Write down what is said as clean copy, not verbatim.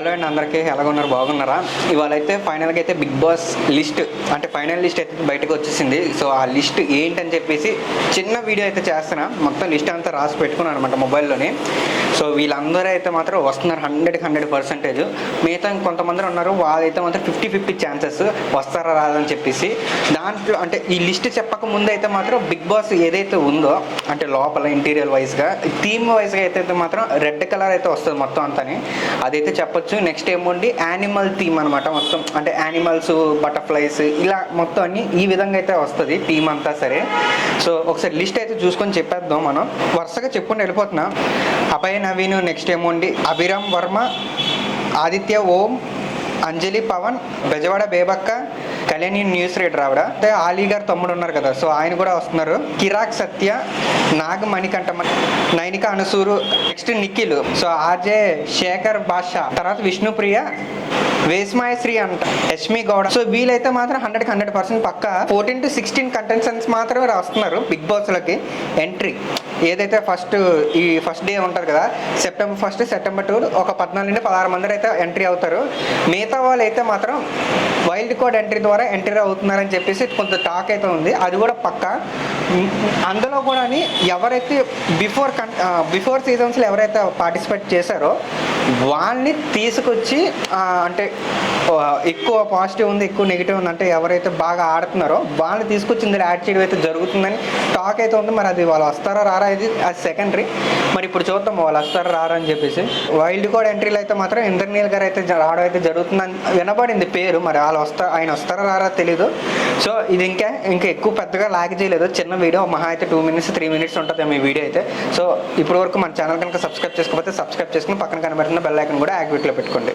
Hello అండి, అందరికీ ఎలాగున్నారు? బాగున్నారా? ఇవాళ అయితే ఫైనల్గా అయితే బిగ్ బాస్ లిస్ట్ అంటే ఫైనల్ లిస్ట్ అయితే బయటకు వచ్చేసింది. సో ఆ లిస్ట్ ఏంటని చెప్పేసి చిన్న వీడియో అయితే చేస్తున్నా. మొత్తం లిస్ట్ అంతా రాసి పెట్టుకున్నాను అనమాట మొబైల్లోని. సో వీళ్ళందరూ అయితే మాత్రం వస్తున్నారు 100%. మిగతా కొంతమంది ఉన్నారు, వాళ్ళైతే మాత్రం 50-50 ఛాన్సెస్ వస్తారా రాదని చెప్పేసి. దాంట్లో అంటే ఈ లిస్ట్ చెప్పక ముందు అయితే మాత్రం బిగ్ బాస్ ఏదైతే ఉందో అంటే లోపల ఇంటీరియర్ వైజ్గా థీమ్ వైజ్గా అయితే మాత్రం రెడ్ కలర్ అయితే వస్తుంది మొత్తం అంతని, అదైతే చెప్పొచ్చు. నెక్స్ట్ ఏమోండి యానిమల్ థీమ్ అనమాట. మొత్తం అంటే యానిమల్స్, బటర్ఫ్లైస్ ఇలా మొత్తం అన్ని ఈ విధంగా అయితే వస్తుంది థీమ్ అంతా. సరే, సో ఒకసారి లిస్ట్ అయితే చూసుకొని చెప్పేద్దాం. మనం వరుసగా చెప్పుకొని వెళ్ళిపోతున్నాం. అభయ్ నవీన్, నెక్స్ట్ ఏమోండి అభిరామ్ వర్మ, ఆదిత్య ఓం, అంజలి పవన్, బెజవాడ బేబక్క, కళ్యాణి న్యూస్ రీడర్ ఆవిడ, అంటే ఆలీ గారు తమ్ముడు ఉన్నారు కదా, సో ఆయన కూడా వస్తున్నారు. కిరాక్ సత్య, నాగ్ మణికంఠ, నైనిక అనసూరు, next Nikhil, so RJ Sekhar Basha, తర్వాత విష్ణుప్రియ, వేస్మాయశ్రీ అంట, యష్మి గౌడ. సో వీళ్ళైతే మాత్రం 100% పక్క 14 to 16 కంటెస్టెంట్స్ మాత్రమే వస్తున్నారు బిగ్ బాస్లకి ఎంట్రీ. ఏదైతే ఈ ఫస్ట్ డే ఉంటారు కదా, సెప్టెంబర్ 1, సెప్టెంబర్ 2 ఒక 14 నుండి 16 మంది అయితే ఎంట్రీ అవుతారు. మిగతా వాళ్ళు అయితే మాత్రం వైల్డ్ కార్డ్ ఎంట్రీ ద్వారా ఎంట్రీ అవుతున్నారని చెప్పేసి కొంత టాక్ అయితే ఉంది. అది కూడా పక్క. అందులో కూడా ఎవరైతే బిఫోర్ సీజన్స్లో ఎవరైతే పార్టిసిపేట్ చేశారో వాళ్ళని తీసుకొచ్చి అంటే ఎక్కువ పాజిటివ్ ఉంది, ఎక్కువ నెగిటివ్ ఉంది అంటే ఎవరైతే బాగా ఆడుతున్నారో వాళ్ళని తీసుకొచ్చి ఇందులో యాడ్ చేయడం అయితే జరుగుతుందని టాక్ అయితే ఉంది. మరి అది వాళ్ళు వస్తారా రారా అది సెకండరీ. మరి ఇప్పుడు చూద్దాం వాళ్ళు వస్తారా రారా అని చెప్పేసి. వైల్డ్ కార్డ్ ఎంట్రీలు అయితే మాత్రం ఇంద్రనీల్ గారు అయితే రావడం అయితే జరుగుతుందని వినబడింది పేరు. మరి ఆయన వస్తారా రారా తెలీదు. సో ఇది ఇంకా ఎక్కువ పెద్దగా లాగ్ చేయలేదు. చిన్న వీడియో, మహా అయితే 2 minutes 3 minutes ఉంటుంది మీ వీడియో అయితే. సో ఇప్పటి వరకు మన ఛానల్ కనుక సబ్స్క్రైబ్ చేసుకోకపోతే సబ్స్క్రైబ్ చేసుకుని పక్కన కనబడుతున్న బెల్ ఐకాన్ కూడా యాక్టివేట్లో పెట్టుకోండి.